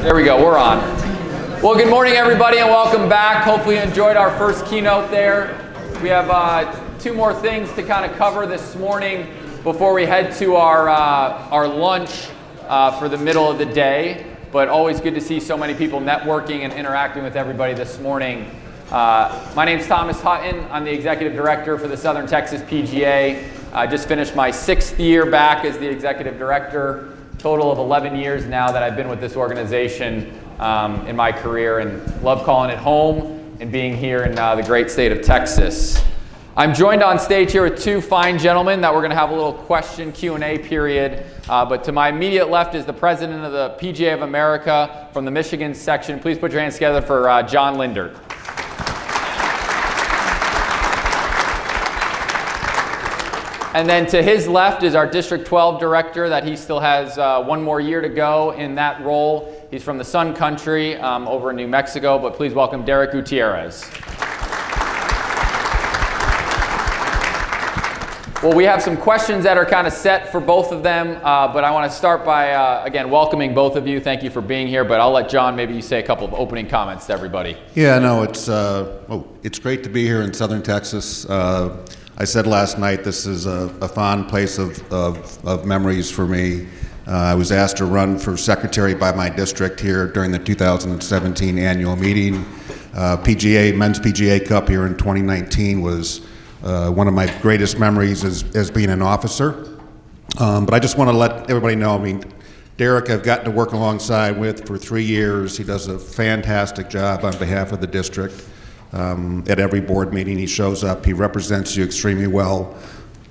There we go, we're on. Well, good morning everybody and welcome back. Hopefully you enjoyed our first keynote there. We have two more things to kind of cover this morning before we head to our lunch for the middle of the day. But always good to see so many people networking and interacting with everybody this morning. My name's Thomas Hutton. I'm the Executive Director for the Southern Texas PGA. I just finished my 6th year back as the Executive Director. Total of 11 years now that I've been with this organization in my career, and love calling it home and being here in the great state of Texas. I'm joined on stage here with two fine gentlemen that we're going to have a little question Q&A period. But to my immediate left is the President of the PGA of America from the Michigan section. Please put your hands together for John Lindert. And then to his left is our District 12 Director that he still has one more year to go in that role. He's from the Sun Country over in New Mexico, but please welcome Derek Gutierrez. Well, we have some questions that are kind of set for both of them, but I want to start by, again, welcoming both of you. Thank you for being here, but I'll let John, maybe you say a couple of opening comments to everybody. Yeah, no, it's great to be here in Southern Texas. I said last night this is a fond place of memories for me. I was asked to run for secretary by my district here during the 2017 annual meeting. Men's PGA Cup here in 2019 was one of my greatest memories as being an officer. But I just want to let everybody know, I mean, Derek I've gotten to work alongside with for 3 years. He does a fantastic job on behalf of the district. At every board meeting he shows up, he represents you extremely well.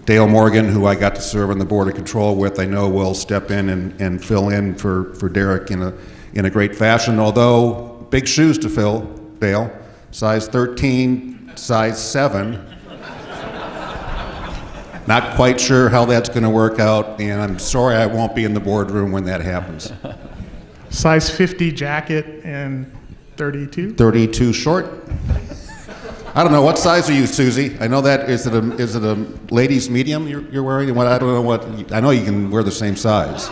Dale Morgan, who I got to serve on the Board of Control with, I know will step in and fill in for Derek in a great fashion, although big shoes to fill, Dale. Size 13, size 7. Not quite sure how that's going to work out, and I'm sorry I won't be in the boardroom when that happens. Size 50 jacket and 32? 32 short. I don't know, what size are you, Susie? I know that, is it a ladies medium you're wearing? I don't know what, I know you can wear the same size.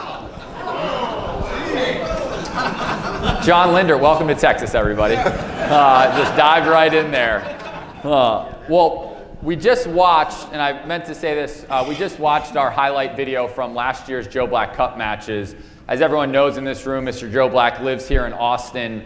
John Lindert, welcome to Texas, everybody. Just dived right in there. Well, we just watched, and I meant to say this, we just watched our highlight video from last year's Joe Black Cup matches. As everyone knows in this room, Mr. Joe Black lives here in Austin,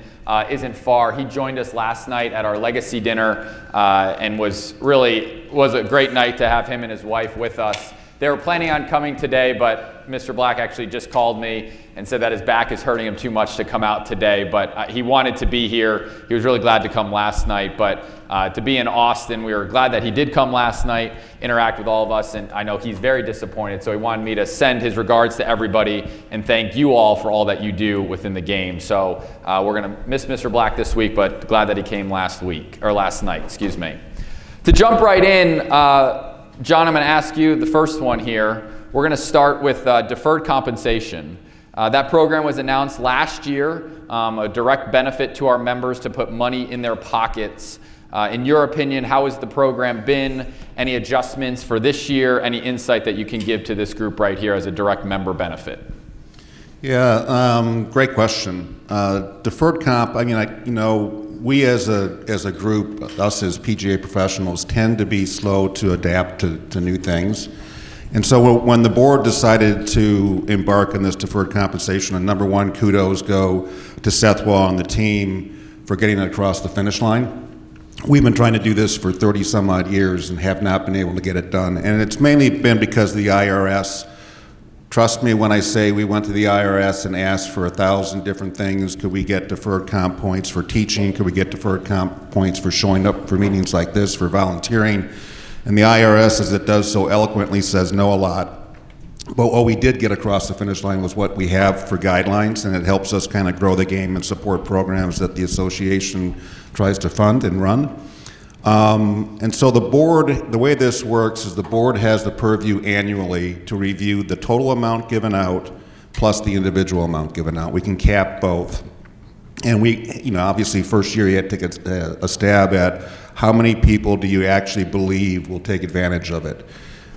isn't far. He joined us last night at our legacy dinner and was a great night to have him and his wife with us. They were planning on coming today, but Mr. Black actually just called me and said that his back is hurting him too much to come out today, but he wanted to be here. He was really glad to come last night, but to be in Austin, we were glad that he did come last night, interact with all of us, and I know he's very disappointed, so he wanted me to send his regards to everybody and thank you all for all that you do within the game. So we're gonna miss Mr. Black this week, but glad that he came last night, excuse me. To jump right in, John, I'm going to ask you the first one here. We're going to start with deferred compensation. That program was announced last year, a direct benefit to our members to put money in their pockets. In your opinion, how has the program been? Any adjustments for this year? Any insight that you can give to this group right here as a direct member benefit? Yeah, great question. Deferred comp, I mean, we as a group, us as PGA professionals, tend to be slow to adapt to new things. And so when the board decided to embark on this deferred compensation, and number one, kudos go to Seth Wall and the team for getting it across the finish line. We've been trying to do this for 30 some odd years and have not been able to get it done. And it's mainly been because of the IRS. Trust me when I say we went to the IRS and asked for 1,000 different things. Could we get deferred comp points for teaching? Could we get deferred comp points for showing up for meetings like this, for volunteering? And the IRS, as it does so eloquently, says no a lot. But what we did get across the finish line was what we have for guidelines, and it helps us kind of grow the game and support programs that the association tries to fund and run. And so the board, the way this works is the board has the purview annually to review the total amount given out plus the individual amount given out. We can cap both. And we, obviously first year you had to take a stab at how many people do you actually believe will take advantage of it.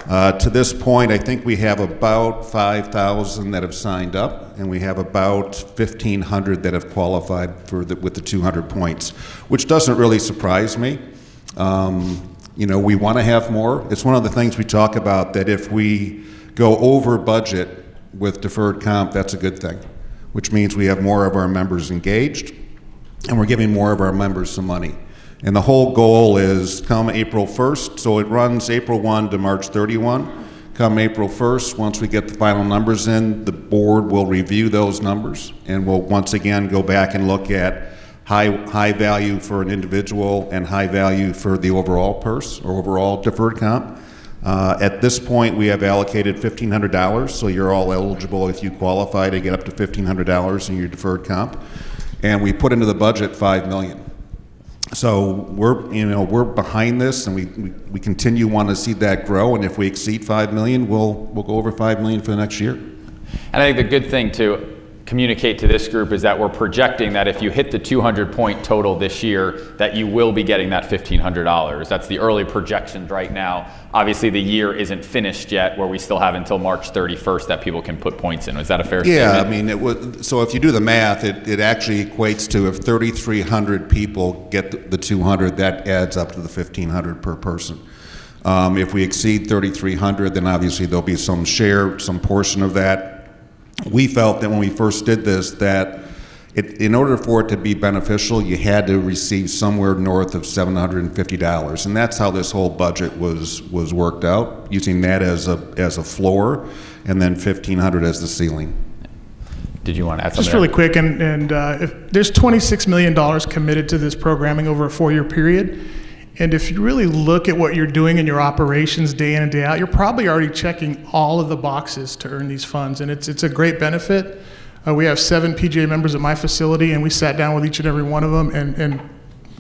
To this point, I think we have about 5,000 that have signed up, and we have about 1,500 that have qualified for with the 200 points, which doesn't really surprise me. You know, we want to have more. It's one of the things we talk about, that if we go over budget with deferred comp, that's a good thing, which means we have more of our members engaged, and we're giving more of our members some money. And the whole goal is come April 1st, so it runs April 1 to March 31. Come April 1st, once we get the final numbers in, the board will review those numbers, and we'll once again go back and look at high value for an individual and high value for the overall purse or overall deferred comp. At this point, we have allocated $1,500, so you're all eligible if you qualify to get up to $1,500 in your deferred comp. And we put into the budget $5 million. So we're behind this, and we continue want to see that grow. And if we exceed $5 million, we'll go over $5 million for the next year. And I think the good thing to communicate to this group is that we're projecting that if you hit the 200-point total this year, that you will be getting that $1,500. That's the early projections right now. Obviously, the year isn't finished yet, where we still have until March 31st that people can put points in. Is that a fair statement? Yeah, I mean, so if you do the math, it actually equates to if 3,300 people get the 200, that adds up to the $1,500 per person. If we exceed 3,300, then obviously there'll be some portion of that. We felt that when we first did this, that in order for it to be beneficial, you had to receive somewhere north of $750, and that's how this whole budget was worked out, using that as a floor, and then $1,500 as the ceiling. Did you want to add something? Just really quick, and if there's $26 million committed to this programming over a 4-year period. And if you really look at what you're doing in your operations day in and day out, you're probably already checking all of the boxes to earn these funds, and it's a great benefit. We have 7 PGA members at my facility, and we sat down with each and every one of them and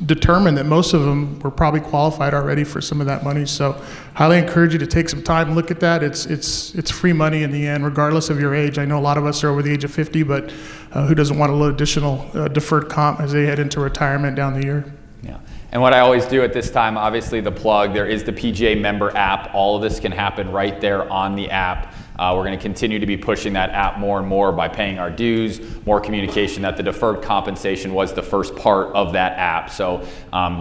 determined that most of them were probably qualified already for some of that money. So highly encourage you to take some time and look at that. It's free money in the end, regardless of your age. I know a lot of us are over the age of 50, but who doesn't want a little additional deferred comp as they head into retirement down the year? Yeah. And what I always do at this time, obviously the plug, there is the PGA member app. All of this can happen right there on the app. We're going to continue to be pushing that app more and more by paying our dues, more communication that the deferred compensation was the first part of that app. So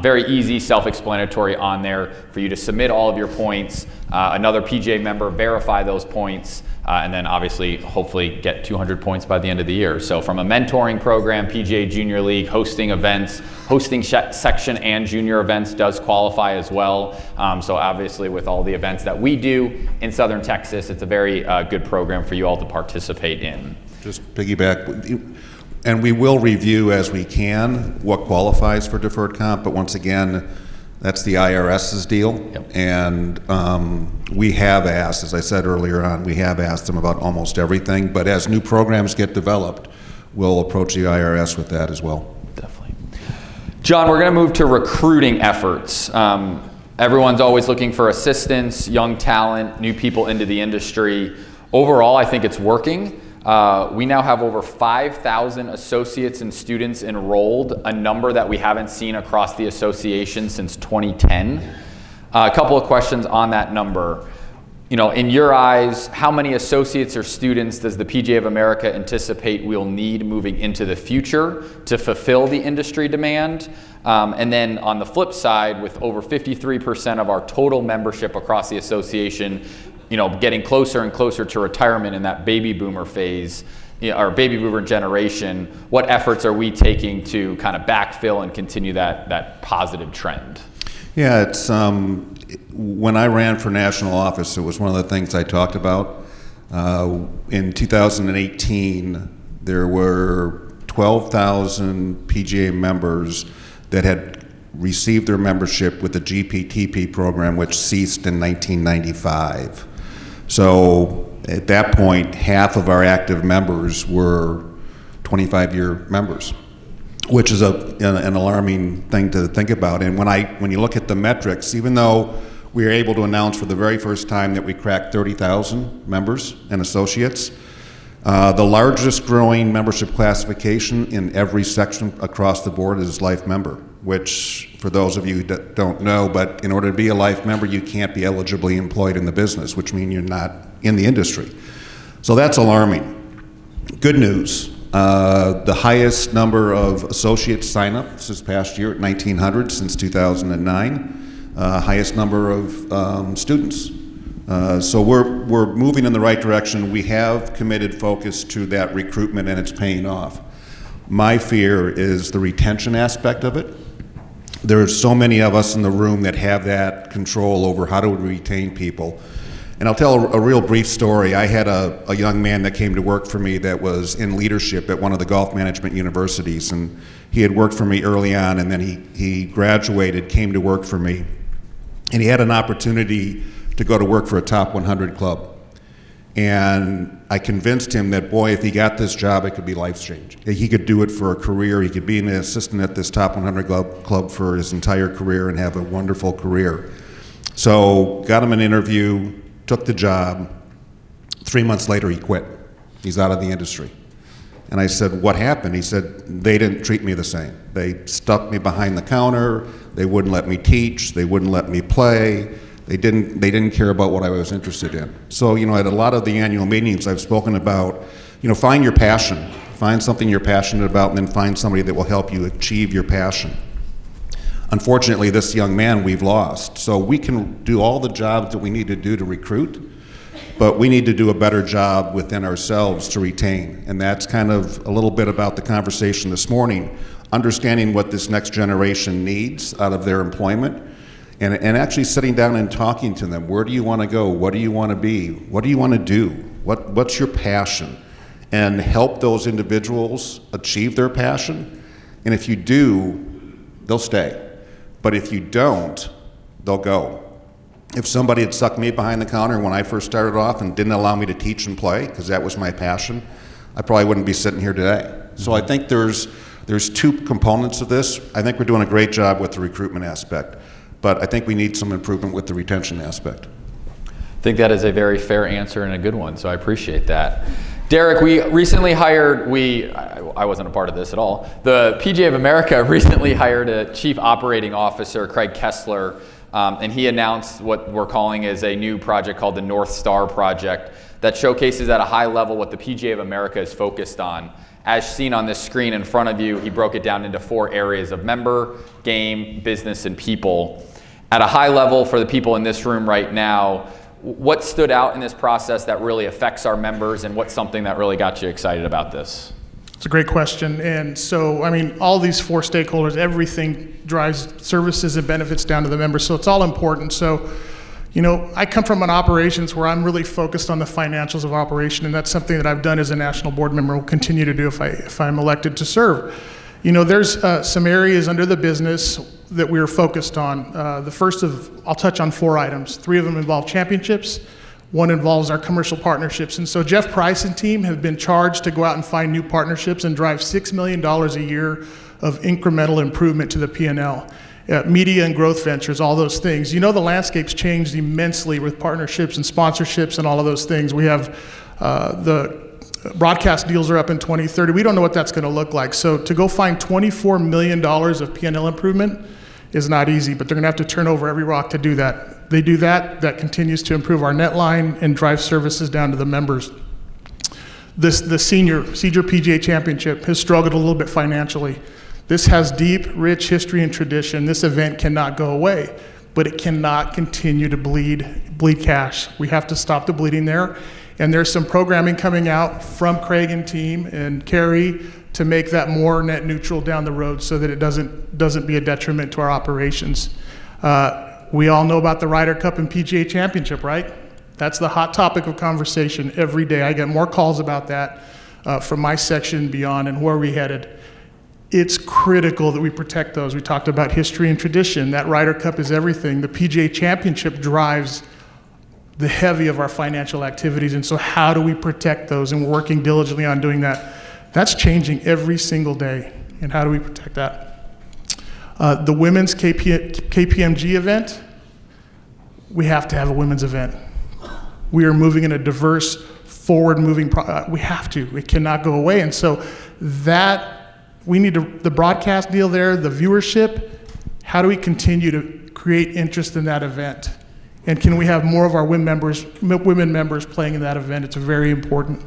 very easy, self-explanatory on there for you to submit all of your points, another PGA member verify those points, and then obviously hopefully get 200 points by the end of the year. So from a mentoring program, PGA Junior League, hosting events, hosting section and junior events does qualify as well. So obviously with all the events that we do in Southern Texas, it's a very good program for you all to participate in. Just piggyback, and we will review as we can what qualifies for deferred comp, but once again, that's the IRS's deal. Yep. And we have asked, as I said earlier on, we have asked them about almost everything, but as new programs get developed, we'll approach the IRS with that as well. Definitely. John, we're going to move to recruiting efforts. Everyone's always looking for assistance, young talent, new people into the industry. Overall, I think it's working. We now have over 5,000 associates and students enrolled, a number that we haven't seen across the association since 2010. A couple of questions on that number. You know, in your eyes, how many associates or students does the PGA of America anticipate we'll need moving into the future to fulfill the industry demand? And then on the flip side, with over 53% of our total membership across the association, you know, getting closer and closer to retirement in that baby boomer phase, you know, our baby boomer generation, what efforts are we taking to kind of backfill and continue that positive trend? Yeah, it's when I ran for national office, it was one of the things I talked about. In 2018, there were 12,000 PGA members that had received their membership with the GPTP program, which ceased in 1995. So at that point, half of our active members were 25-year members, which is an alarming thing to think about. And when you look at the metrics, even though we were able to announce for the very first time that we cracked 30,000 members and associates, the largest growing membership classification in every section across the board is life member, which for those of you that don't know, but in order to be a life member, you can't be eligibly employed in the business, which means you're not in the industry. So that's alarming. Good news, the highest number of associate sign-ups this past year at 1,900 since 2009, highest number of students. So we're moving in the right direction. We have committed focus to that recruitment, and it's paying off. My fear is the retention aspect of it. There are so many of us in the room that have that control over how to retain people. And I'll tell a real brief story. I had a young man that came to work for me that was in leadership at one of the golf management universities, and he had worked for me early on, and then he graduated, came to work for me, and he had an opportunity to go to work for a top 100 club. And I convinced him that, boy, if he got this job, it could be life-changing. He could do it for a career. He could be an assistant at this top 100 club for his entire career and have a wonderful career. So got him an interview, took the job. 3 months later, he quit. He's out of the industry. And I said, what happened? He said, they didn't treat me the same. They stuck me behind the counter. They wouldn't let me teach. They wouldn't let me play. They didn't care about what I was interested in. So, at a lot of the annual meetings, I've spoken about, find your passion. Find something you're passionate about, and then find somebody that will help you achieve your passion. Unfortunately, this young man we've lost. So we can do all the jobs that we need to do to recruit, but we need to do a better job within ourselves to retain. And that's kind of a little bit about the conversation this morning, understanding what this next generation needs out of their employment, and actually sitting down and talking to them. Where do you want to go? What do you want to be? What do you want to do? What's your passion? And help those individuals achieve their passion. And if you do, they'll stay. But if you don't, they'll go. If somebody had stuck me behind the counter when I first started off and didn't allow me to teach and play, because that was my passion, I probably wouldn't be sitting here today. So I think there's two components of this. I think we're doing a great job with the recruitment aspect, but I think we need some improvement with the retention aspect. I think that is a very fair answer and a good one, so I appreciate that. Derek, we recently hired, I wasn't a part of this at all, the PGA of America recently hired a Chief Operating Officer, Craig Kessler, and he announced what we're calling is a new project called the North Star Project that showcases at a high level what the PGA of America is focused on. As seen on this screen in front of you, he broke it down into 4 areas of member, game, business, and people. At a high level for the people in this room right now, what stood out in this process that really affects our members, and what's something that really got you excited about this? It's a great question. And so, all these 4 stakeholders, everything drives services and benefits down to the members. So it's all important. So, I come from an operations where I'm really focused on the financials of operation, and that's something that I've done as a national board member and will continue to do if I'm elected to serve. There's some areas under the business that we are focused on. I'll touch on 4 items. 3 of them involve championships. 1 involves our commercial partnerships. And so Jeff Price and team have been charged to go out and find new partnerships and drive $6 million a year of incremental improvement to the P&L. Media and growth ventures, all those things. The landscape's changed immensely with partnerships and sponsorships and all of those things. We have the broadcast deals are up in 2030. We don't know what that's going to look like. So to go find $24 million of P&L improvement is not easy, but they're going to have to turn over every rock to do that. They do that, that continues to improve our net line and drive services down to the members. The senior PGA Championship has struggled a little bit financially. This has deep, rich history and tradition. This event cannot go away, but it cannot continue to bleed cash. We have to stop the bleeding there. And there's some programming coming out from Craig and team and Carrie to make that more net neutral down the road so that it doesn't be a detriment to our operations. We all know about the Ryder Cup and PGA Championship, right? That's the hot topic of conversation every day. I get more calls about that from my section and beyond, and where are we headed. It's critical that we protect those. We talked about history and tradition. That Ryder Cup is everything. The PGA Championship drives the heavy of our financial activities, and so how do we protect those? And we're working diligently on doing that. That's changing every single day, and how do we protect that? The women's KPMG event, we have to have a women's event. We are moving in a diverse, forward-moving, we have to. It cannot go away, and so that, we need the broadcast deal there, the viewership, how do we continue to create interest in that event? And can we have more of our women members playing in that event? It's very important.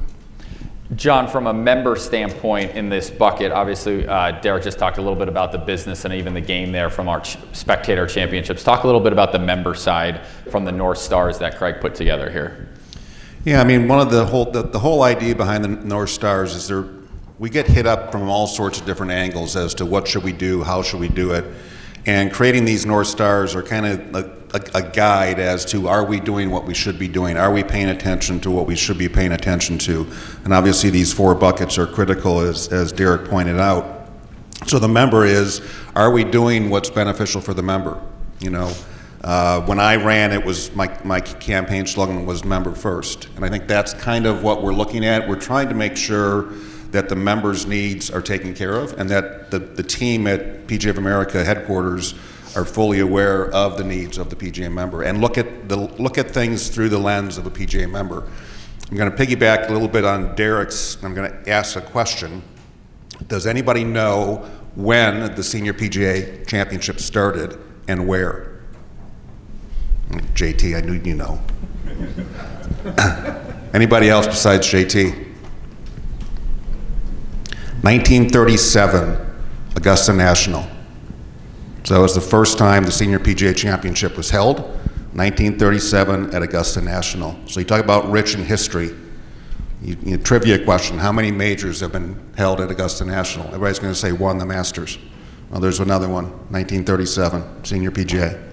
John, from a member standpoint in this bucket, obviously Derek just talked a little bit about the business and even the game there from our spectator championships. Talk a little bit about the member side from the North Stars that Craig put together here. Yeah, I mean, one of the whole idea behind the North Stars is we get hit up from all sorts of different angles as to what should we do, how should we do it, and creating these North Stars are kind of a guide as to, are we doing what we should be doing? Are we paying attention to what we should be paying attention to? And obviously these 4 buckets are critical, as Derek pointed out. So the member is, are we doing what's beneficial for the member? You know, when I ran, it was my campaign slogan was member first. And I think that's kind of what we're looking at. We're trying to make sure that the members' needs are taken care of and that the team at PGA of America headquarters are fully aware of the needs of the PGA member and look at things through the lens of a PGA member. I'm going to piggyback a little bit on Derek's. I'm going to ask a question. Does anybody know when the Senior PGA Championship started and where? JT, I knew you know. Anybody else besides JT? 1937, Augusta National. So it was the first time the Senior PGA Championship was held, 1937 at Augusta National. So you talk about rich in history. Trivia question, how many majors have been held at Augusta National? Everybody's going to say one, the Masters. Well, there's another one, 1937, Senior PGA.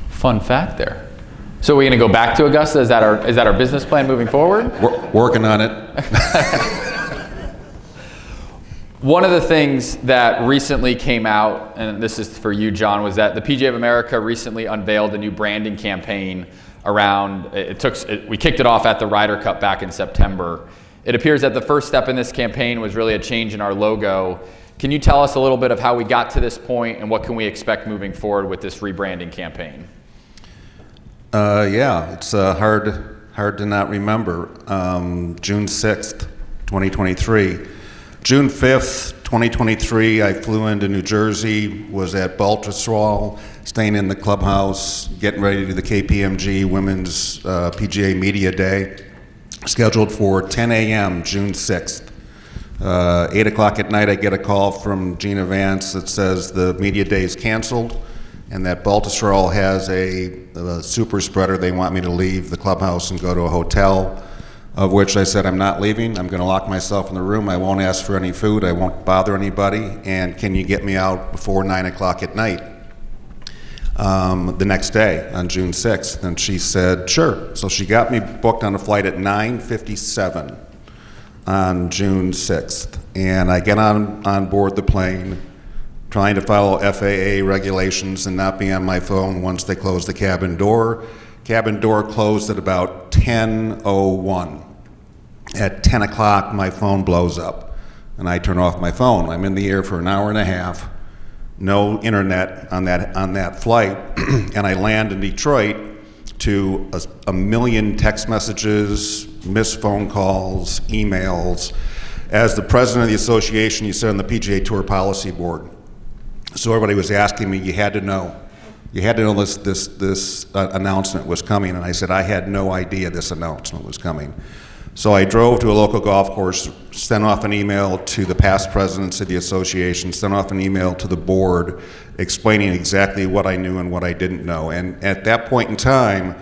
Fun fact there. So are we going to go back to Augusta? Is that our business plan moving forward? We're working on it. One of the things that recently came out, and this is for you, John, was that the PGA of America recently unveiled a new branding campaign around, we kicked it off at the Ryder Cup back in September. It appears that the first step in this campaign was really a change in our logo. Can you tell us a little bit of how we got to this point and what can we expect moving forward with this rebranding campaign? Yeah, it's hard to not remember. June 6th, 2023. June 5th, 2023, I flew into New Jersey, was at Baltusrol, staying in the clubhouse, getting ready to do the KPMG Women's PGA Media Day, scheduled for 10 a.m. June 6th. 8 o'clock at night, I get a call from Gina Vance that says the media day is canceled and that Baltusrol has a super spreader. They want me to leave the clubhouse and go to a hotel. Of which I said, I'm not leaving. I'm going to lock myself in the room. I won't ask for any food. I won't bother anybody. And can you get me out before 9 o'clock at night the next day on June 6th? And she said, sure. So she got me booked on a flight at 9:57 on June 6th. And I get on board the plane, trying to follow FAA regulations and not be on my phone once they close the cabin door. Cabin door closed at about 10:01. At 10 o'clock, my phone blows up, and I turn off my phone. I'm in the air for an hour and a half, no internet on that flight, and I land in Detroit to a million text messages, missed phone calls, emails. As the president of the association, you sit on the PGA Tour Policy Board. So everybody was asking me, you had to know. You had to know this announcement was coming, and I said, I had no idea this announcement was coming. So I drove to a local golf course, sent off an email to the past presidents of the association, sent off an email to the board explaining exactly what I knew and what I didn't know. And at that point in time,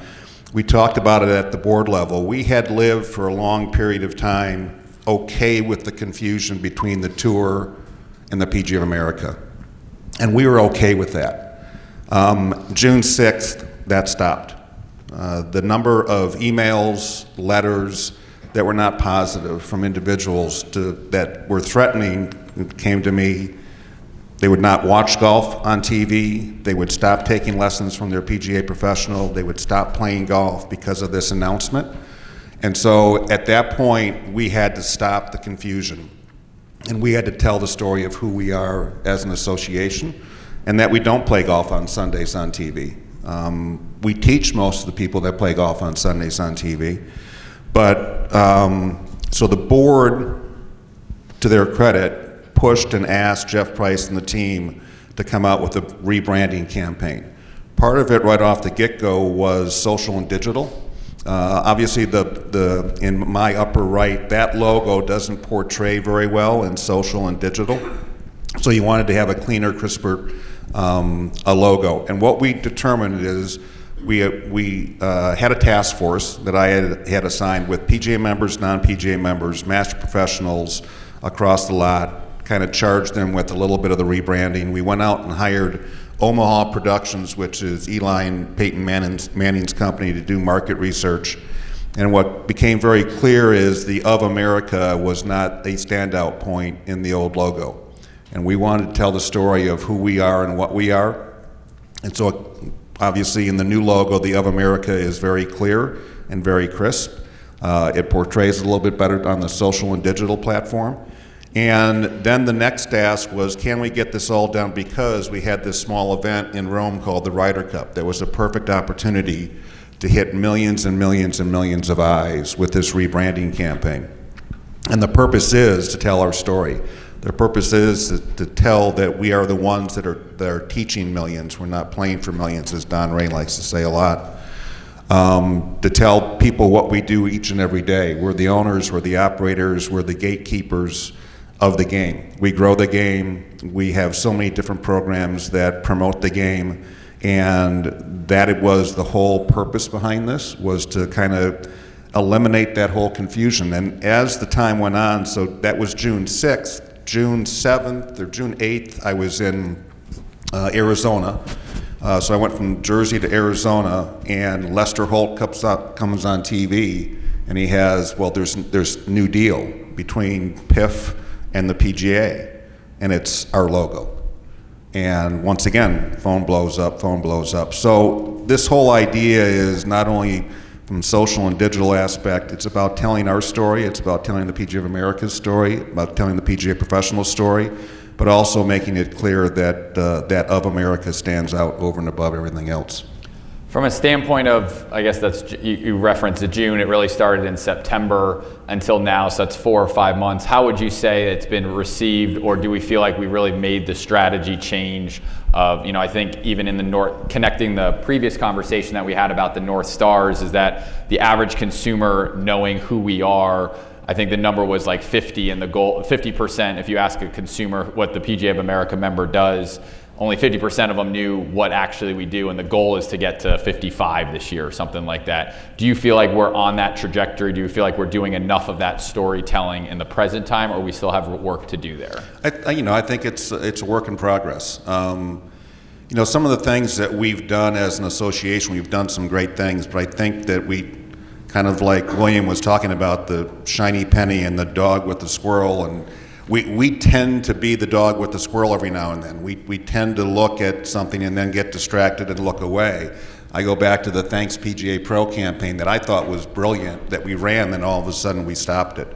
we talked about it at the board level. We had lived for a long period of time okay with the confusion between the tour and the PGA of America. And we were okay with that. June 6th, that stopped. The number of emails, letters that were not positive from individuals that were threatening came to me. They would not watch golf on TV. They would stop taking lessons from their PGA professional. They would stop playing golf because of this announcement. And so at that point, we had to stop the confusion. And we had to tell the story of who we are as an association and that we don't play golf on Sundays on TV. We teach most of the people that play golf on Sundays on TV. But, so the board, to their credit, pushed and asked Jeff Price and the team to come out with a rebranding campaign. Part of it right off the get-go was social and digital. Obviously, in my upper right, that logo doesn't portray very well in social and digital. So you wanted to have a cleaner, crisper a logo. And what we determined is we had a task force that I had assigned with PGA members, non-PGA members, master professionals across the lot, kind of charged them with a little bit of the rebranding. We went out and hired Omaha Productions, which is Eli and Peyton Manning's company, to do market research. And what became very clear is the Of America was not a standout point in the old logo. And we wanted to tell the story of who we are and what we are. And so obviously in the new logo, the Of America is very clear and very crisp. It portrays a little bit better on the social and digital platform. And then the next task was, can we get this all done, because we had this small event in Rome called the Ryder Cup. That was a perfect opportunity to hit millions and millions and millions of eyes with this rebranding campaign. And the purpose is to tell our story. The purpose is to tell that we are the ones that are teaching millions. We're not playing for millions, as Don Ray likes to say a lot. To tell people what we do each and every day. We're the owners, we're the operators, we're the gatekeepers of the game. We grow the game. We have so many different programs that promote the game, and that it was the whole purpose behind this, was to kind of eliminate that whole confusion. And as the time went on, so that was June 6th, June 7th or June 8th, I was in Arizona. So I went from Jersey to Arizona, and Lester Holt comes on TV, and he has, well, there's new deal between PIF and the PGA, and it's our logo. And once again, phone blows up, phone blows up. So this whole idea is not only from social and digital aspect, it's about telling our story, it's about telling the PGA of America's story, about telling the PGA professional story, but also making it clear that that Of America stands out over and above everything else. From a standpoint of, I guess that's, you referenced the June, it really started in September until now, so that's 4 or 5 months. How would you say it's been received, or do we feel like we really made the strategy change of, I think even in the North, connecting the previous conversation that we had about the North Stars, is that the average consumer knowing who we are, I think the number was like 50, and the goal, 50%, if you ask a consumer what the PGA of America member does, only 50% of them knew what actually we do, and the goal is to get to 55 this year or something like that. Do you feel like we're on that trajectory? Do you feel like we're doing enough of that storytelling in the present time, or we still have work to do there? I think it's a work in progress. Some of the things that we've done as an association, we've done some great things, but I think that we, kind of like William was talking about, the shiny penny and the dog with the squirrel, and we tend to be the dog with the squirrel every now and then. We tend to look at something and then get distracted and look away. I go back to the Thanks PGA Pro campaign that I thought was brilliant, that we ran, then all of a sudden we stopped it.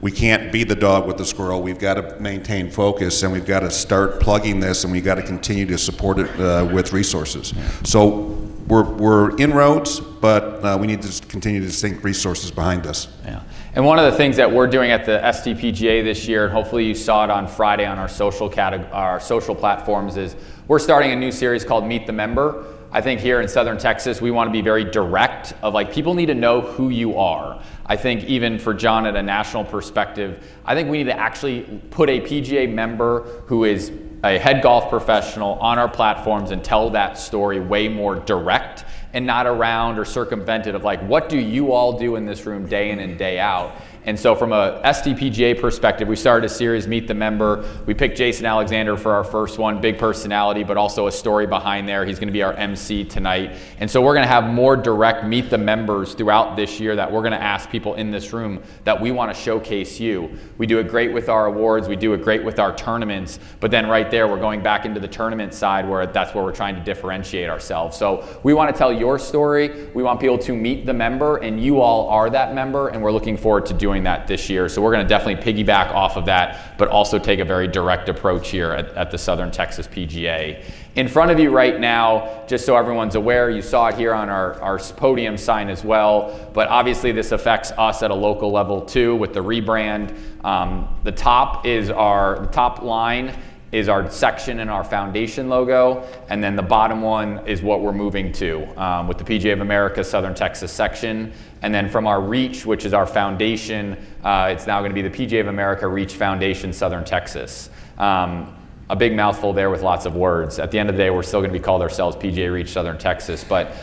We can't be the dog with the squirrel. We've got to maintain focus, and we've got to start plugging this, and we've got to continue to support it with resources. So we're inroads, but we need to continue to sink resources behind us. Yeah. And one of the things that we're doing at the STPGA this year, and hopefully you saw it on Friday on our social platforms, is we're starting a new series called Meet the Member. I think here in Southern Texas, we want to be very direct of, like, people need to know who you are. I think even for John at a national perspective, I think we need to actually put a PGA member who is a head golf professional on our platforms and tell that story way more direct, and not around or circumvented of, like, what do you all do in this room day in and day out? And so from a STPGA perspective, we started a series, Meet the Member. We picked Jason Alexander for our first one, big personality, but also a story behind there. He's gonna be our MC tonight. And so we're gonna have more direct Meet the Members throughout this year that we're gonna ask people in this room that we wanna showcase you. We do it great with our awards, we do it great with our tournaments, but then right there, we're going back into the tournament side where that's where we're trying to differentiate ourselves. So we wanna tell your story, we want people to meet the member, and you all are that member, and we're looking forward to doing that this year. So we're going to definitely piggyback off of that, but also take a very direct approach here at the Southern Texas PGA. In front of you right now, just so everyone's aware, you saw it here on our podium sign as well, but obviously this affects us at a local level too with the rebrand. The top line is our section and our foundation logo, and then the bottom one is what we're moving to with the PGA of America Southern Texas section. And then from our Reach, which is our foundation, it's now going to be the PGA of America Reach Foundation Southern Texas. A big mouthful there with lots of words. At the end of the day, we're still going to be called ourselves PGA Reach Southern Texas, but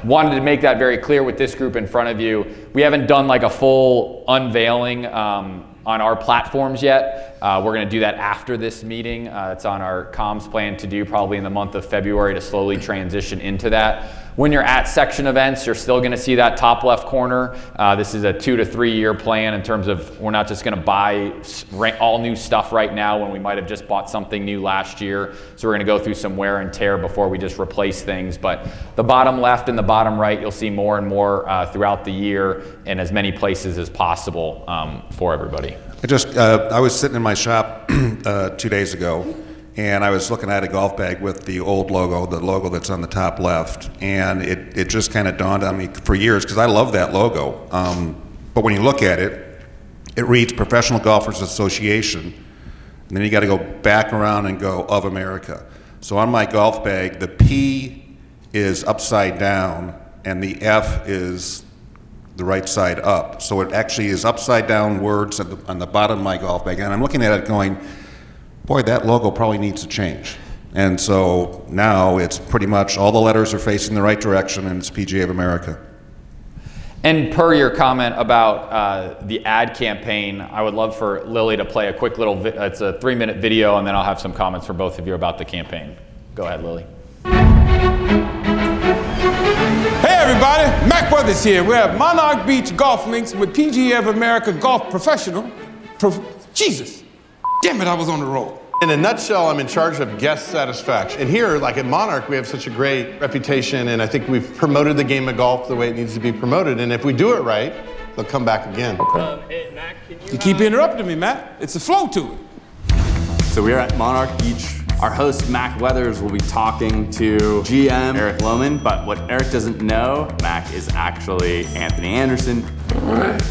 wanted to make that very clear with this group in front of you. We haven't done like a full unveiling on our platforms yet. We're going to do that after this meeting. It's on our comms plan to do probably in the month of February to slowly transition into that. When you're at section events, you're still going to see that top left corner. This is a 2 to 3 year plan in terms of we're not just going to buy all new stuff right now when we might have just bought something new last year. So we're going to go through some wear and tear before we just replace things. But the bottom left and the bottom right, you'll see more and more throughout the year in as many places as possible for everybody. I was sitting in my shop 2 days ago, and I was looking at a golf bag with the old logo, the logo that's on the top left, and it just kind of dawned on me for years, because I love that logo. But when you look at it, it reads Professional Golfers Association, and then you got to go back around and go of America. So on my golf bag, the P is upside down, and the F is the right side up. So it actually is upside down words on the bottom of my golf bag, and I'm looking at it going, boy, that logo probably needs to change. And so now it's pretty much all the letters are facing the right direction, and it's PGA of America. And per your comment about the ad campaign, I would love for Lily to play a quick little, it's a 3-minute video, and then I'll have some comments for both of you about the campaign. Go ahead, Lily. Hey everybody, Mac Weathers here. We're at Monarch Beach Golf Links with PGA of America Golf Professional. Jesus, damn it, I was on the roll. In a nutshell, I'm in charge of guest satisfaction. And here, like at Monarch, we have such a great reputation, and I think we've promoted the game of golf the way it needs to be promoted. And if we do it right, they'll come back again. Okay. Hey, Mac, you keep interrupting me, Matt. It's a flow to it. So we're at Monarch Beach. Our host, Mac Weathers, will be talking to GM Eric Lohman, but what Eric doesn't know, Mac is actually Anthony Anderson. All right,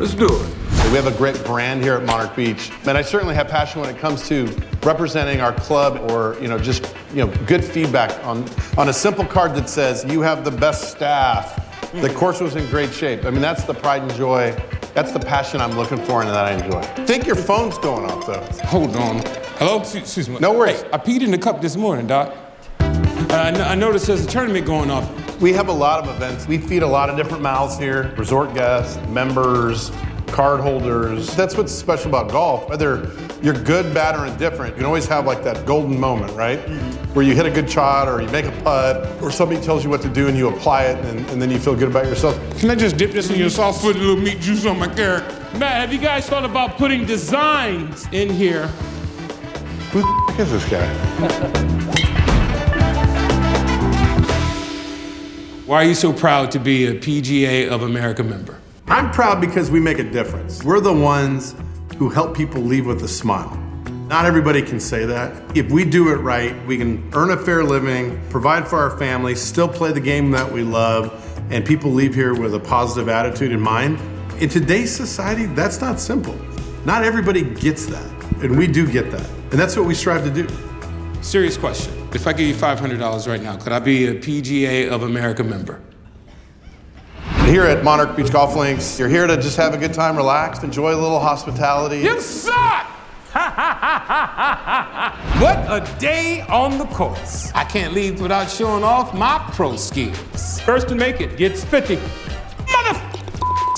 let's do it. We have a great brand here at Monarch Beach, and I certainly have passion when it comes to representing our club, or just good feedback on a simple card that says you have the best staff, the course was in great shape. I mean, that's the pride and joy. That's the passion I'm looking for and that I enjoy. I think your phone's going off though. Hold on. Hello? Excuse me. No worries. Hey, I peed in the cup this morning, Doc. I noticed there's a tournament going off. We have a lot of events. We feed a lot of different mouths here. Resort guests, members, card holders. That's what's special about golf. Whether you're good, bad, or indifferent, you can always have like that golden moment, right? Where you hit a good shot, or you make a putt, or somebody tells you what to do and you apply it, and then you feel good about yourself. Can I just dip this in your sauce, put a little meat juice on my carrot? Matt, have you guys thought about putting designs in here? Who the is this guy? Why are you so proud to be a PGA of America member? I'm proud because we make a difference. We're the ones who help people leave with a smile. Not everybody can say that. If we do it right, we can earn a fair living, provide for our families, still play the game that we love, and people leave here with a positive attitude in mind. In today's society, that's not simple. Not everybody gets that, and we do get that. And that's what we strive to do. Serious question. If I give you $500 right now, could I be a PGA of America member? Here at Monarch Beach Golf Links, you're here to just have a good time, relax, enjoy a little hospitality. You suck! What a day on the course. I can't leave without showing off my pro skills. First to make it gets 50. Mother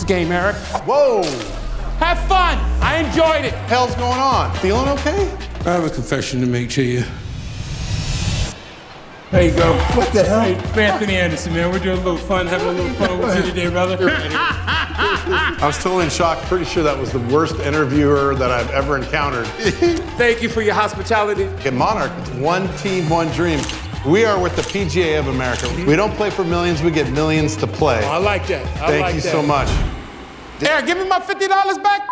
game, Eric. Whoa! Have fun. I enjoyed it. Hell's going on? Feeling okay? I have a confession to make to you. There you go. What the hell? Hey, Anthony Anderson, man. We're doing a little fun, having a little fun with you today, brother. I was totally in shock. Pretty sure that was the worst interviewer that I've ever encountered. Thank you for your hospitality. At Monarch, it's one team, one dream. We are with the PGA of America. We don't play for millions, we get millions to play. Oh, I like that. Thank you so much. Eric, give me my $50 back.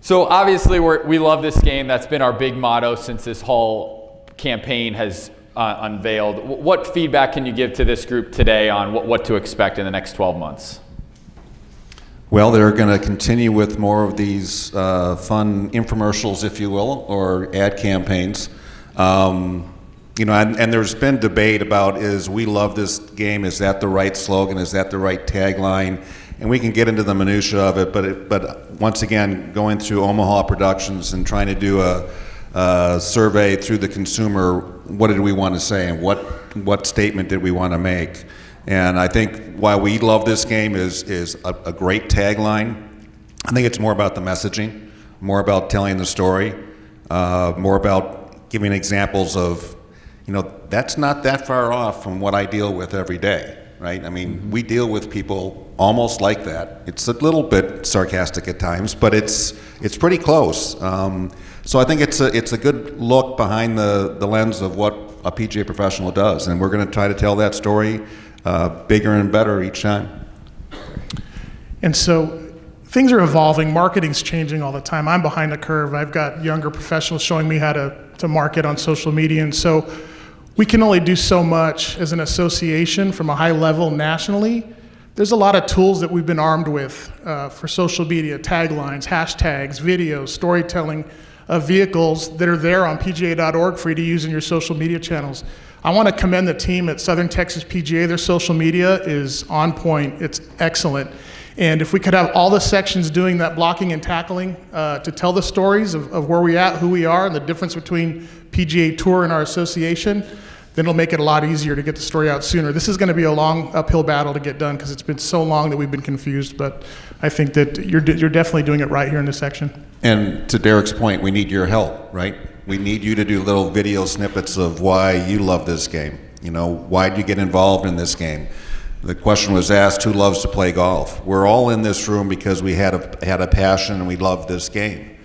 So obviously we love this game. That's been our big motto since this whole campaign has unveiled. What feedback can you give to this group today on what to expect in the next 12 months? Well, they're going to continue with more of these fun infomercials, if you will, or ad campaigns. You know, and there's been debate about, is "we love this game," is that the right slogan, is that the right tagline? And we can get into the minutia of it, but once again, going through Omaha Productions and trying to do a survey through the consumer, what did we want to say and what statement did we want to make? And I think why we love this game is a great tagline. I think it's more about the messaging, more about telling the story, more about giving examples of, you know, that's not that far off from what I deal with every day, right? I mean, we deal with people almost like that. It's a little bit sarcastic at times, but it's pretty close. So I think it's a good look behind the lens of what a PGA professional does, and we're going to try to tell that story bigger and better each time. And so things are evolving. Marketing's changing all the time. I'm behind the curve. I've got younger professionals showing me how to market on social media, and so we can only do so much as an association from a high level nationally. There's a lot of tools that we've been armed with for social media, taglines, hashtags, videos, storytelling, vehicles that are there on PGA.org for you to use in your social media channels. I want to commend the team at Southern Texas PGA. Their social media is on point. It's excellent. And if we could have all the sections doing that blocking and tackling to tell the stories of where we're at, who we are, and the difference between PGA Tour and our association, then it'll make it a lot easier to get the story out sooner. This is going to be a long uphill battle to get done because it's been so long that we've been confused, but I think that you're definitely doing it right here in this section. And to Derek's point, we need your help, right? We need you to do little video snippets of why you love this game. You know, why do you get involved in this game? The question was asked, who loves to play golf? We're all in this room because we had a passion and we love this game.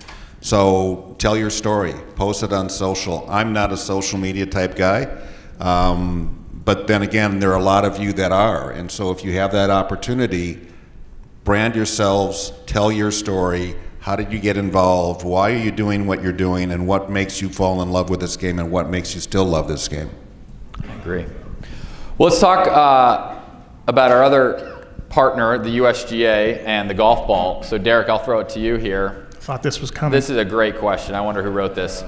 So tell your story, post it on social. I'm not a social media type guy, but then again, there are a lot of you that are. And so if you have that opportunity, brand yourselves, tell your story. How did you get involved? Why are you doing what you're doing? And what makes you fall in love with this game and what makes you still love this game? I agree. Well, let's talk about our other partner, the USGA and the golf ball. So Derek, I'll throw it to you here. I thought this was coming. This is a great question. I wonder who wrote this.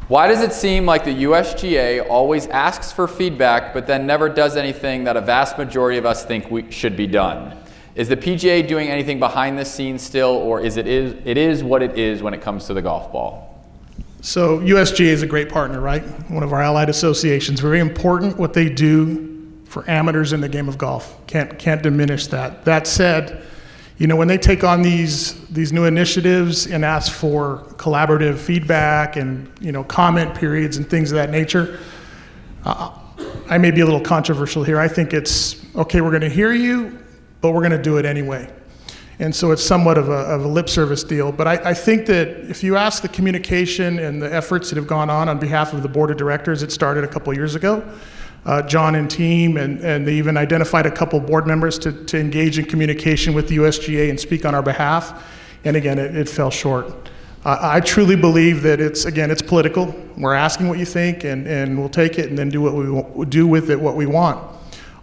Why does it seem like the USGA always asks for feedback but then never does anything that a vast majority of us think should be done? Is the PGA doing anything behind the scenes still, or it is what it is when it comes to the golf ball? So USGA is a great partner, right? One of our allied associations. Very important what they do for amateurs in the game of golf. Can't diminish that. That said, you know, when they take on these new initiatives and ask for collaborative feedback and, you know, comment periods and things of that nature, I may be a little controversial here. I think it's, okay, we're going to hear you, but we're going to do it anyway. And so it's somewhat of a lip service deal. But I think that if you ask the communication and the efforts that have gone on behalf of the board of directors, it started a couple years ago. John and team, and they even identified a couple board members to engage in communication with the USGA and speak on our behalf. And again, it fell short. I truly believe that it's political. We're asking what you think, and we'll take it and then do with it what we want.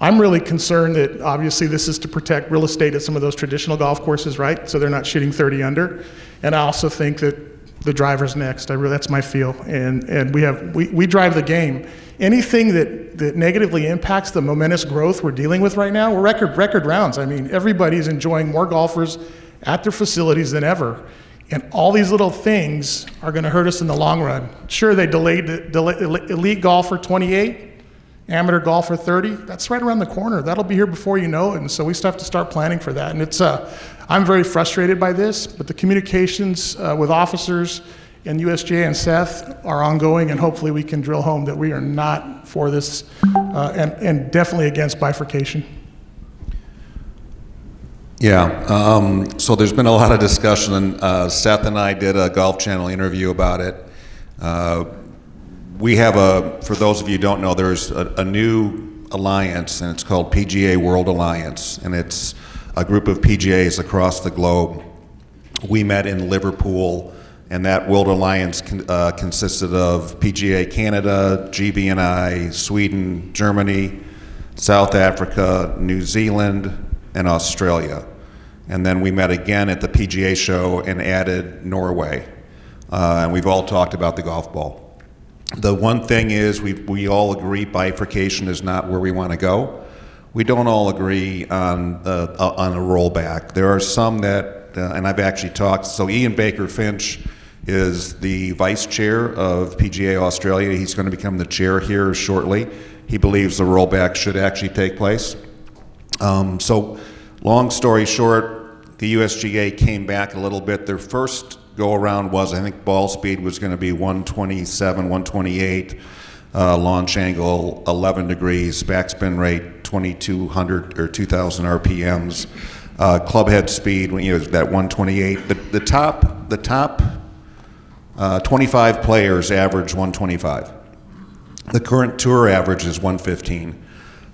I'm really concerned that obviously this is to protect real estate at some of those traditional golf courses, right? So they're not shooting 30 under. And I also think that the driver's next. That's my feel. And we drive the game. Anything that negatively impacts the momentous growth we're dealing with right now, we're record rounds. I mean, everybody's enjoying more golfers at their facilities than ever. And all these little things are going to hurt us in the long run. Sure, they delayed elite golfer 28. Amateur golfer 30, that's right around the corner. That'll be here before you know it, and so we still have to start planning for that. And it's, I'm very frustrated by this, but the communications with officers and USGA and Seth are ongoing, and hopefully we can drill home that we are not for this, and definitely against bifurcation. Yeah, so there's been a lot of discussion, and Seth and I did a Golf Channel interview about it. We have for those of you who don't know, there's a new alliance, and it's called PGA World Alliance, and it's a group of PGAs across the globe. We met in Liverpool, and that World Alliance consisted of PGA Canada, GBNI, Sweden, Germany, South Africa, New Zealand, and Australia. And then we met again at the PGA show and added Norway. And we've all talked about the golf ball. The one thing is we all agree bifurcation is not where we want to go. We don't all agree on a rollback. There are some that, and I've actually talked, so Ian Baker Finch is the vice chair of PGA Australia. He's going to become the chair here shortly. He believes the rollback should actually take place. So long story short, the USGA came back a little bit. Their first go around was, I think ball speed was going to be 127, 128, launch angle 11 degrees, backspin rate 2200 or 2000 RPMs, club head speed, you know, that 128. The top 25 players average 125. The current tour average is 115.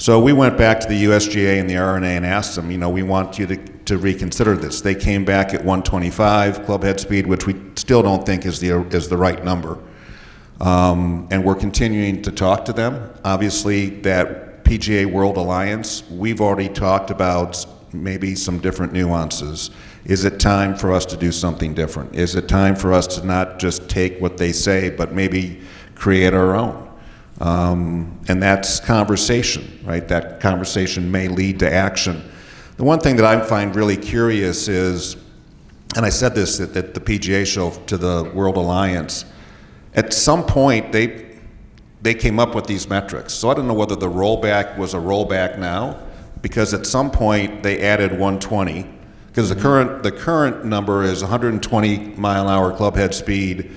So we went back to the USGA and the RNA and asked them, you know, we want you to reconsider this. They came back at 125 club head speed, which we still don't think is the right number. And we're continuing to talk to them. Obviously, that PGA World Alliance, we've already talked about maybe some different nuances. Is it time for us to do something different? Is it time for us to not just take what they say, but maybe create our own? And that's conversation, right? That conversation may lead to action. The one thing that I find really curious is, and I said this at the PGA show to the World Alliance, at some point they came up with these metrics. So I don't know whether the rollback was a rollback now, because at some point they added 120, because the current number is 120 mile-an-hour club head speed,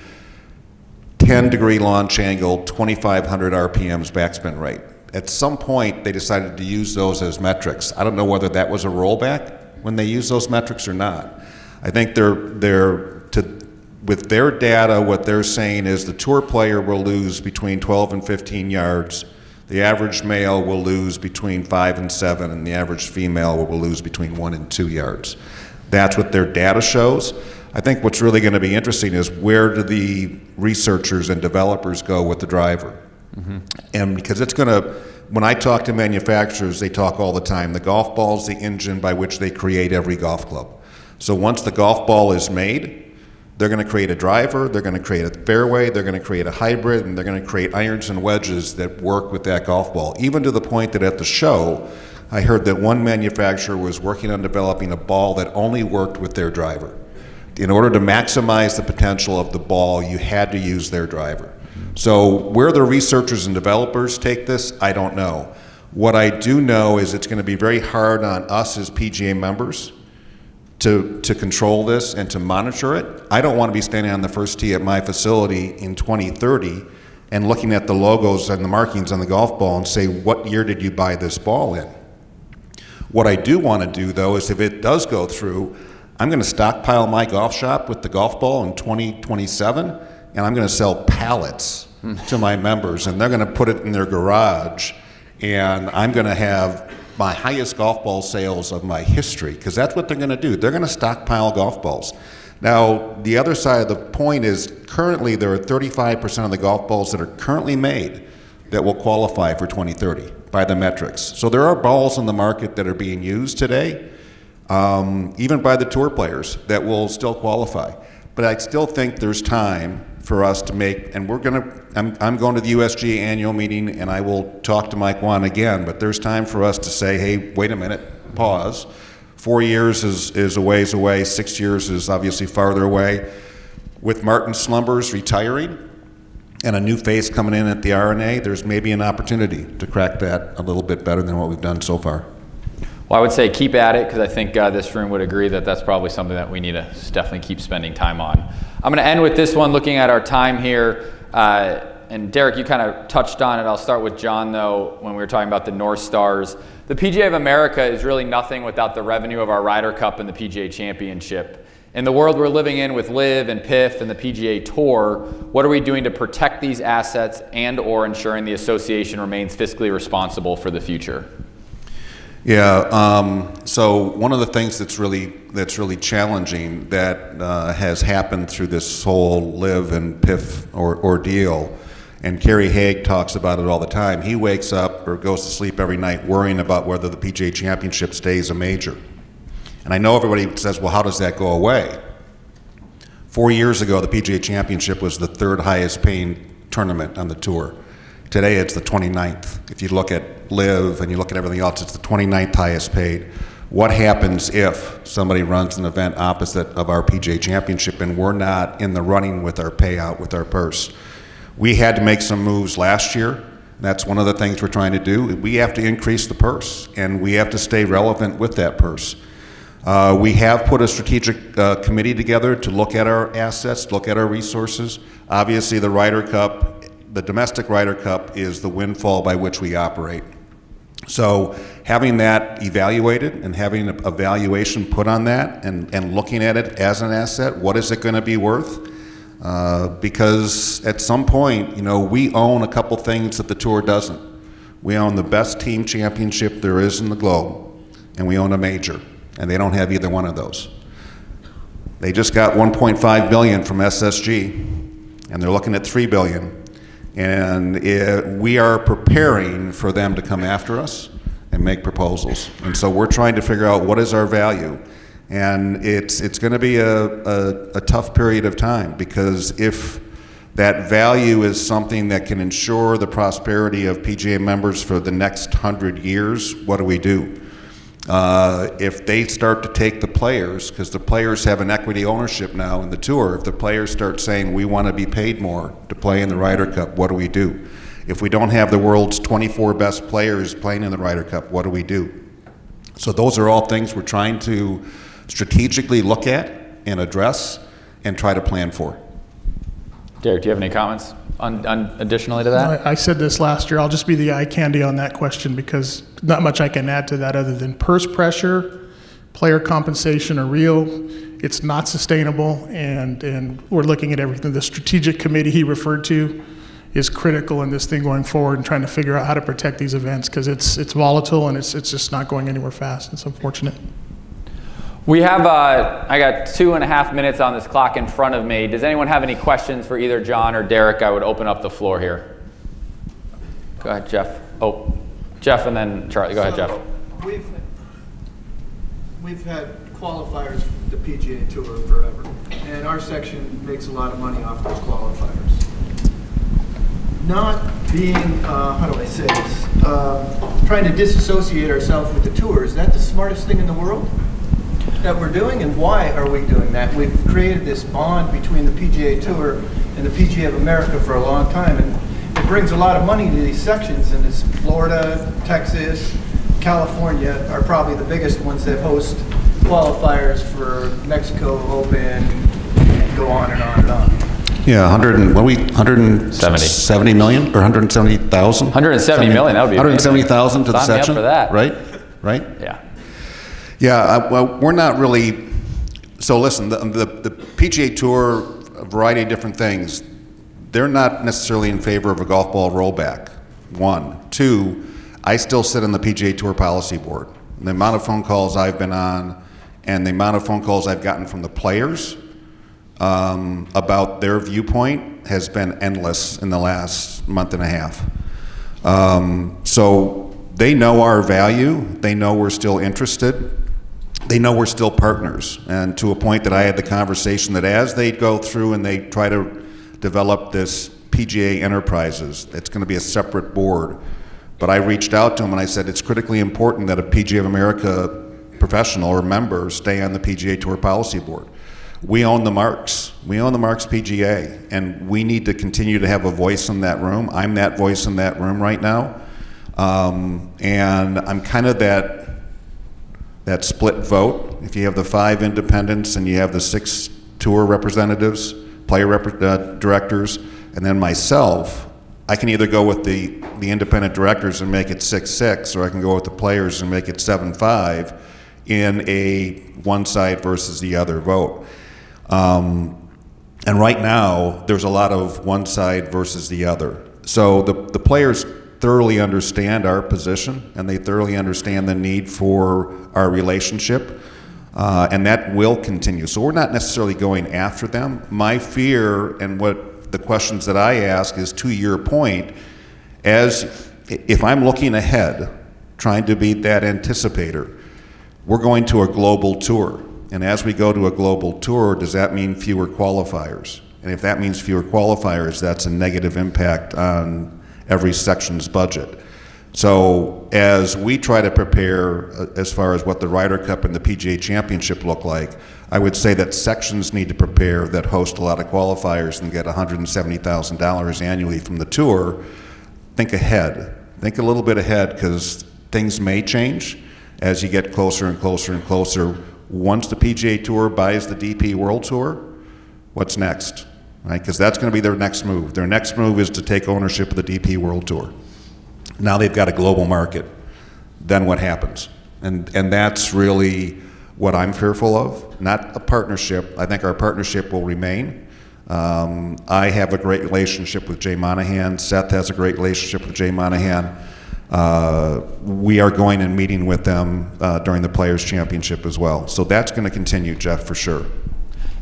10-degree launch angle, 2,500 RPMs backspin rate. At some point, they decided to use those as metrics. I don't know whether that was a rollback when they used those metrics or not. I think with their data, what they're saying is the tour player will lose between 12 and 15 yards. The average male will lose between 5 and 7, and the average female will lose between 1 and 2 yards. That's what their data shows. I think what's really going to be interesting is where do the researchers and developers go with the driver? Mm-hmm. And because it's going to, when I talk to manufacturers, they talk all the time. The golf ball is the engine by which they create every golf club. So once the golf ball is made, they're going to create a driver, they're going to create a fairway, they're going to create a hybrid, and they're going to create irons and wedges that work with that golf ball. Even to the point that at the show, I heard that one manufacturer was working on developing a ball that only worked with their driver. In order to maximize the potential of the ball, you had to use their driver. So where the researchers and developers take this, I don't know. What I do know is it's going to be very hard on us as PGA members to control this and to monitor it. I don't want to be standing on the first tee at my facility in 2030 and looking at the logos and the markings on the golf ball and say, what year did you buy this ball in? What I do want to do, though, is if it does go through, I'm going to stockpile my golf shop with the golf ball in 2027, and I'm going to sell pallets to my members, and they're going to put it in their garage, and I'm going to have my highest golf ball sales of my history, because that's what they're going to do. They're going to stockpile golf balls. Now, the other side of the point is currently there are 35% of the golf balls that are currently made that will qualify for 2030 by the metrics. So there are balls in the market that are being used today, even by the tour players, that will still qualify. But I still think there's time for us to make, and I'm going to the USGA annual meeting, and I will talk to Mike Wan again, but there's time for us to say, hey, wait a minute, pause. 4 years is a ways away, 6 years is obviously farther away. With Martin Slumbers retiring and a new face coming in at the RNA, there's maybe an opportunity to crack that a little bit better than what we've done so far. Well, I would say keep at it, because I think this room would agree that that's probably something that we need to definitely keep spending time on. I'm going to end with this one, looking at our time here. And Derek, you kind of touched on it. I'll start with John, though, when we were talking about the North Stars. The PGA of America is really nothing without the revenue of our Ryder Cup and the PGA Championship. In the world we're living in with LIV and PIF and the PGA Tour, what are we doing to protect these assets and or ensuring the association remains fiscally responsible for the future? Yeah, so one of the things that's really challenging that has happened through this whole LIV and PIF ordeal, and Kerry Haig talks about it all the time. He wakes up or goes to sleep every night worrying about whether the PGA Championship stays a major. And I know everybody says, well, how does that go away? 4 years ago, the PGA Championship was the 3rd highest paying tournament on the tour. Today, it's the 29th. If you look at LIV and you look at everything else, it's the 29th highest paid. What happens if somebody runs an event opposite of our PGA Championship and we're not in the running with our payout, with our purse? We had to make some moves last year. That's one of the things we're trying to do. We have to increase the purse, and we have to stay relevant with that purse. We have put a strategic committee together to look at our assets, look at our resources. Obviously, the Ryder Cup, the domestic Ryder Cup, is the windfall by which we operate. So having that evaluated and having a valuation put on that and looking at it as an asset, what is it going to be worth? Because at some point, you know, we own a couple things that the tour doesn't. We own the best team championship there is in the globe, and we own a major, and they don't have either one of those. They just got $1.5 billion from SSG, and they're looking at $3 billion. And we are preparing for them to come after us and make proposals. And so we're trying to figure out what is our value. And it's going to be a tough period of time, because if that value is something that can ensure the prosperity of PGA members for the next 100 years, what do we do? If they start to take the players, because the players have an equity ownership now in the tour, if the players start saying we want to be paid more to play in the Ryder Cup, what do we do? If we don't have the world's 24 best players playing in the Ryder Cup, what do we do? So those are all things we're trying to strategically look at and address and try to plan for. Derek, do you have any comments additionally to that? I said this last year. I'll just be the eye candy on that question, because not much I can add to that other than purse pressure, player compensation are real. It's not sustainable, and we're looking at everything. The strategic committee he referred to is critical in this thing going forward and trying to figure out how to protect these events, because it's volatile and it's just not going anywhere fast. It's unfortunate. We have, I got 2.5 minutes on this clock in front of me. Does anyone have any questions for either John or Derek? I would open up the floor here. Go ahead, Jeff. Oh, Jeff and then Charlie. Go ahead, Jeff. We've had qualifiers for the PGA Tour forever, and our section makes a lot of money off those qualifiers. Not being, how do I say this, trying to disassociate ourselves with the tour, is that the smartest thing in the world that we're doing, and why are we doing that? We've created this bond between the PGA Tour and the PGA of America for a long time, and it brings a lot of money to these sections, and it's Florida, Texas, California are probably the biggest ones that host qualifiers for Mexico Open, and go on and on and on. Yeah, 170 million or 170,000? 170 million, that would be 170,000 to the Sign me up section, for that. Right? Yeah. Yeah, well, we're not really, so listen, the PGA Tour, a variety of different things, they're not necessarily in favor of a golf ball rollback, one. Two, I still sit on the PGA Tour Policy Board. The amount of phone calls I've been on and the amount of phone calls I've gotten from the players about their viewpoint has been endless in the last month and a half. So they know our value, they know we're still interested, they know we're still partners, and to a point that I had the conversation that as they go through and they try to develop this PGA Enterprises, it's going to be a separate board. But I reached out to them and I said it's critically important that a PGA of America professional or member stay on the PGA Tour Policy Board. We own the marks. We own the marks PGA, and we need to continue to have a voice in that room. I'm that voice in that room right now, and I'm kind of that split vote. If you have the 5 independents and you have the 6 tour representatives, player directors, and then myself, I can either go with the independent directors and make it 6-6, or I can go with the players and make it 7-5 in a one side versus the other vote. And right now, there's a lot of one side versus the other. So the players thoroughly understand our position, and they thoroughly understand the need for our relationship, and that will continue. So we're not necessarily going after them. My fear, and what the questions that I ask is, to your point, as if I'm looking ahead, trying to be that anticipator, we're going to a global tour. And as we go to a global tour, does that mean fewer qualifiers? And if that means fewer qualifiers, that's a negative impact on every section's budget. So as we try to prepare as far as what the Ryder Cup and the PGA Championship look like, I would say that sections need to prepare that host a lot of qualifiers and get $170,000 annually from the tour. Think ahead. Think a little bit ahead, because things may change as you get closer and closer and closer. Once the PGA Tour buys the DP World Tour, what's next? Right? Because that's going to be their next move. Their next move is to take ownership of the DP World Tour. Now they've got a global market. Then what happens? And that's really what I'm fearful of. Not a partnership. I think our partnership will remain. I have a great relationship with Jay Monahan. Seth has a great relationship with Jay Monahan. We are going and meeting with them during the Players' Championship as well. So that's going to continue, Jeff, for sure.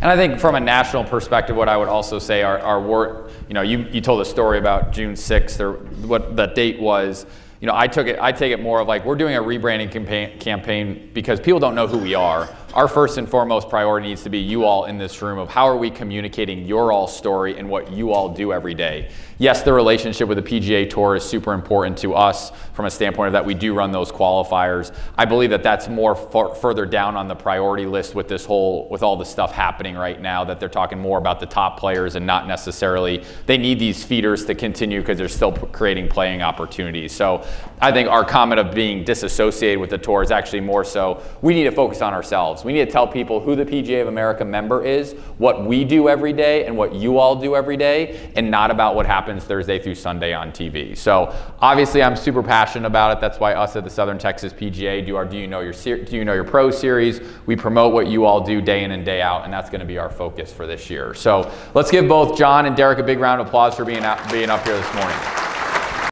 And I think from a national perspective, what I would also say our work, you told a story about June 6th, or what that date was. I take it more of like, we're doing a rebranding campaign because people don't know who we are. Our first and foremost priority needs to be you all in this room of how are we communicating your all story and what you all do every day. Yes, the relationship with the PGA Tour is super important to us from a standpoint of that we do run those qualifiers. I believe that that's more further down on the priority list with with all the stuff happening right now, that they're talking more about the top players and not necessarily, they need these feeders to continue because they're still creating playing opportunities. So I think our comment of being disassociated with the tour is actually more so we need to focus on ourselves. We need to tell people who the PGA of America member is, what we do every day, and what you all do every day, and not about what happens Thursday through Sunday on TV. So obviously I'm super passionate about it. That's why us at the Southern Texas PGA do our Do You Know Your Pro series. We promote what you all do day in and day out, and that's going to be our focus for this year. So let's give both John and Derek a big round of applause for being up here this morning.